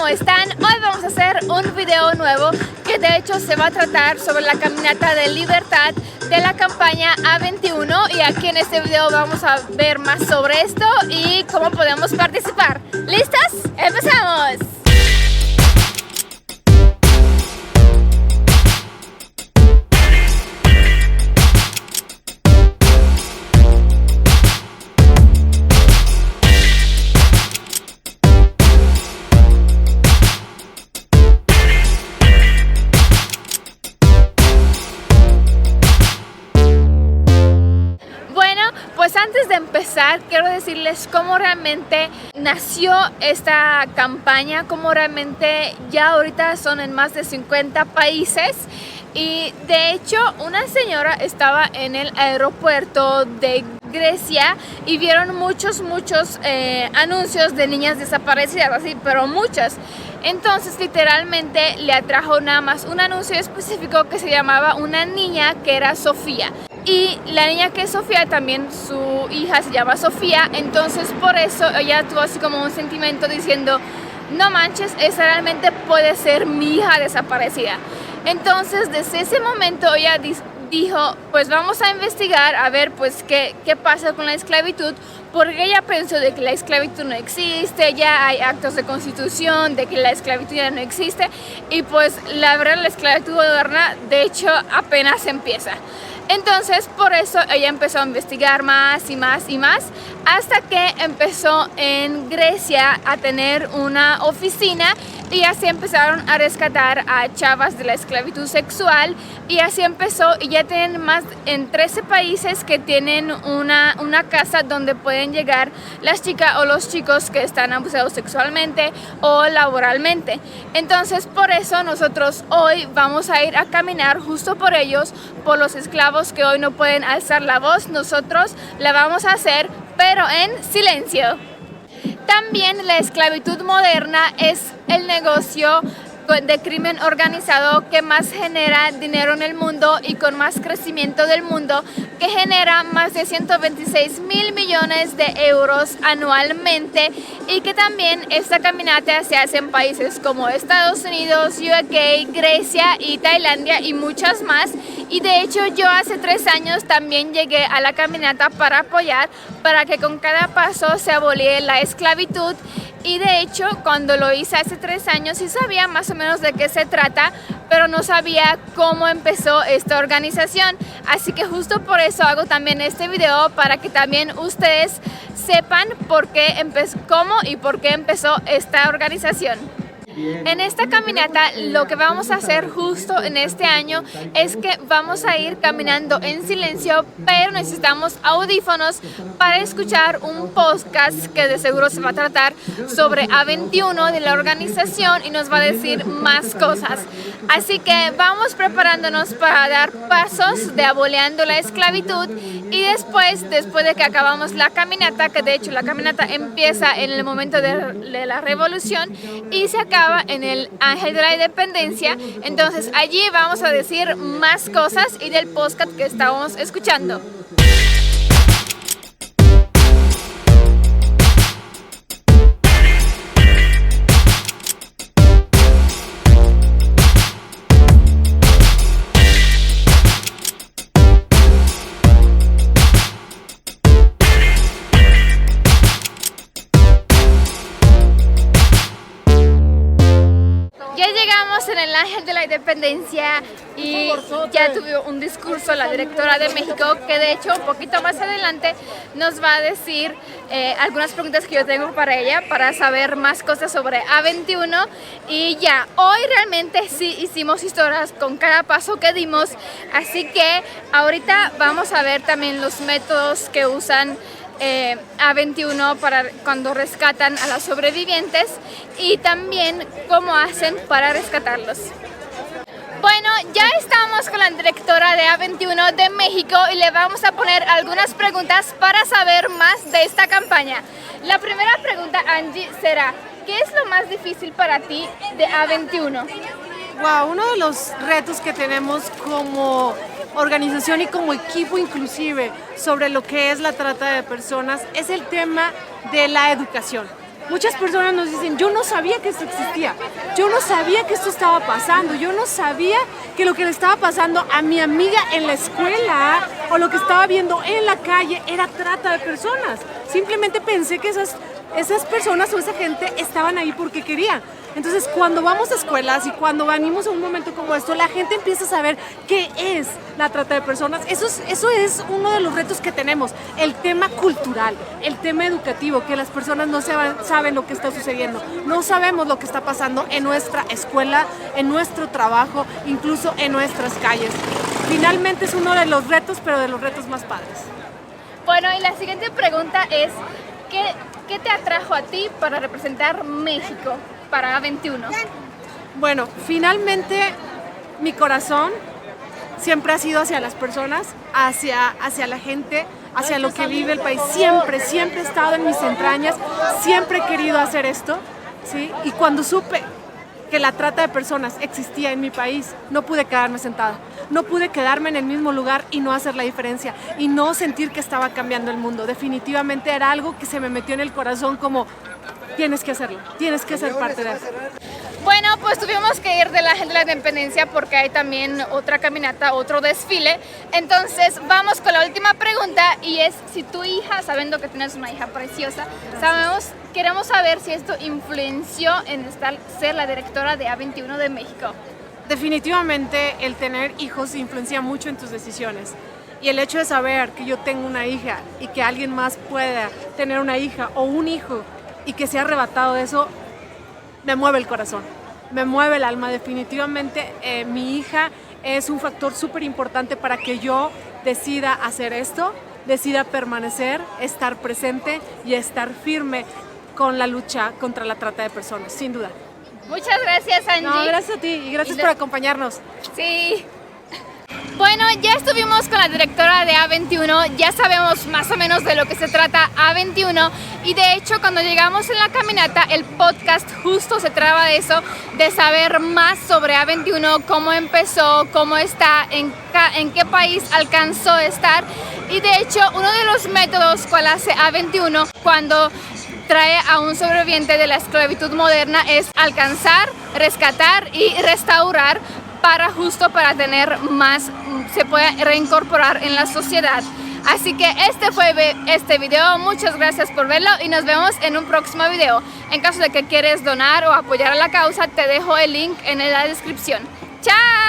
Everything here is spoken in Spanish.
¿cómo están? Hoy vamos a hacer un video nuevo que de hecho se va a tratar sobre la caminata de libertad de la campaña A21 y aquí en este video vamos a ver más sobre esto y cómo podemos participar. ¿Listas? ¡Empezamos! Pues antes de empezar, quiero decirles cómo realmente nació esta campaña, cómo realmente ya ahorita son en más de 50 países y de hecho una señora estaba en el aeropuerto de Grecia y vieron muchos anuncios de niñas desaparecidas, así, pero muchas. Entonces literalmente le atrajo nada más un anuncio específico que se llamaba una niña que era Sofía. Y la niña que es Sofía, también su hija se llama Sofía, entonces por eso ella tuvo así como un sentimiento diciendo, no manches, esa realmente puede ser mi hija desaparecida. Entonces desde ese momento ella dijo, pues vamos a investigar a ver pues qué pasa con la esclavitud, porque ella pensó de que la esclavitud no existe, ya hay actos de constitución, de que la esclavitud ya no existe y pues la verdad la esclavitud moderna de hecho apenas empieza. Entonces por eso ella empezó a investigar más y más y más hasta que empezó en Grecia a tener una oficina y así empezaron a rescatar a chavas de la esclavitud sexual y así empezó y ya tienen más en 13 países que tienen una casa donde pueden llegar las chicas o los chicos que están abusados sexualmente o laboralmente. Entonces por eso nosotros hoy vamos a ir a caminar justo por ellos, por los esclavos que hoy no pueden alzar la voz. Nosotros la vamos a hacer pero en silencio. También la esclavitud moderna es el negocio de crimen organizado que más genera dinero en el mundo y con más crecimiento del mundo, que genera más de 126.000 millones de euros anualmente y que también esta caminata se hace en países como Estados Unidos, UK, Grecia y Tailandia y muchas más. Y de hecho yo hace 3 años también llegué a la caminata para apoyar para que con cada paso se aboliera la esclavitud. Y de hecho cuando lo hice hace 3 años sí sabía más o menos de qué se trata, pero no sabía cómo empezó esta organización. Así que justo por eso hago también este video para que también ustedes sepan cómo y por qué empezó esta organización. En esta caminata lo que vamos a hacer justo en este año es que vamos a ir caminando en silencio, pero necesitamos audífonos para escuchar un podcast que de seguro se va a tratar sobre A21 de la organización y nos va a decir más cosas. Así que vamos preparándonos para dar pasos de aboliendo la esclavitud y después de que acabamos la caminata, que de hecho la caminata empieza en el momento de la revolución y se acaba en el Ángel de la Independencia, entonces allí vamos a decir más cosas y del podcast que estábamos escuchando. En el Ángel de la Independencia y ya tuvo un discurso la directora de México que de hecho un poquito más adelante nos va a decir algunas preguntas que yo tengo para ella para saber más cosas sobre A21 y ya, hoy realmente sí hicimos historias con cada paso que dimos, así que ahorita vamos a ver también los métodos que usan A21 para cuando rescatan a los sobrevivientes y también cómo hacen para rescatarlos. Bueno, ya estamos con la directora de A21 de México y le vamos a poner algunas preguntas para saber más de esta campaña. La primera pregunta, Angie, será, ¿qué es lo más difícil para ti de A21? Wow, uno de los retos que tenemos como organización y como equipo inclusive sobre lo que es la trata de personas es el tema de la educación. Muchas personas nos dicen, yo no sabía que esto existía, yo no sabía que esto estaba pasando, yo no sabía que lo que le estaba pasando a mi amiga en la escuela o lo que estaba viendo en la calle era trata de personas. Simplemente pensé que esas personas o esa gente estaban ahí porque querían. Entonces, cuando vamos a escuelas y cuando venimos a un momento como esto, la gente empieza a saber qué es la trata de personas. Eso es uno de los retos que tenemos, el tema cultural, el tema educativo, que las personas no saben lo que está sucediendo, no sabemos lo que está pasando en nuestra escuela, en nuestro trabajo, incluso en nuestras calles. Finalmente es uno de los retos, pero de los retos más padres. Bueno, y la siguiente pregunta es, ¿qué te atrajo a ti para representar México para A21? Bueno, finalmente mi corazón siempre ha sido hacia las personas, hacia la gente, hacia lo que vive el país. Siempre he estado en mis entrañas, siempre he querido hacer esto, ¿sí? Y cuando supe que la trata de personas existía en mi país, no pude quedarme sentada. No pude quedarme en el mismo lugar y no hacer la diferencia y no sentir que estaba cambiando el mundo. Definitivamente era algo que se me metió en el corazón como tienes que hacerlo, tienes que ser parte de eso. Bueno, pues tuvimos que ir del Ángel de la Independencia porque hay también otra caminata, otro desfile. Entonces vamos con la última pregunta y es si tu hija, sabiendo que tienes una hija preciosa, queremos saber si esto influenció en ser la directora de A21 de México. Definitivamente el tener hijos influencia mucho en tus decisiones. Y el hecho de saber que yo tengo una hija y que alguien más pueda tener una hija o un hijo y que sea arrebatado de eso, me mueve el corazón, me mueve el alma. Definitivamente mi hija es un factor súper importante para que yo decida hacer esto, decida permanecer, estar presente y estar firme con la lucha contra la trata de personas, sin duda. Muchas gracias, Angie. No, gracias a ti y gracias por acompañarnos. Sí. Bueno, ya estuvimos con la directora de A21, ya sabemos más o menos de lo que se trata A21 y de hecho cuando llegamos en la caminata el podcast justo se trata de eso, de saber más sobre A21, cómo empezó, cómo está, en qué país alcanzó a estar y de hecho uno de los métodos cual hace A21 cuando trae a un sobreviviente de la esclavitud moderna es alcanzar, rescatar y restaurar para tener más, se pueda reincorporar en la sociedad. Así que este fue este video, muchas gracias por verlo y nos vemos en un próximo video. En caso de que quieres donar o apoyar a la causa, te dejo el link en la descripción. ¡Chao!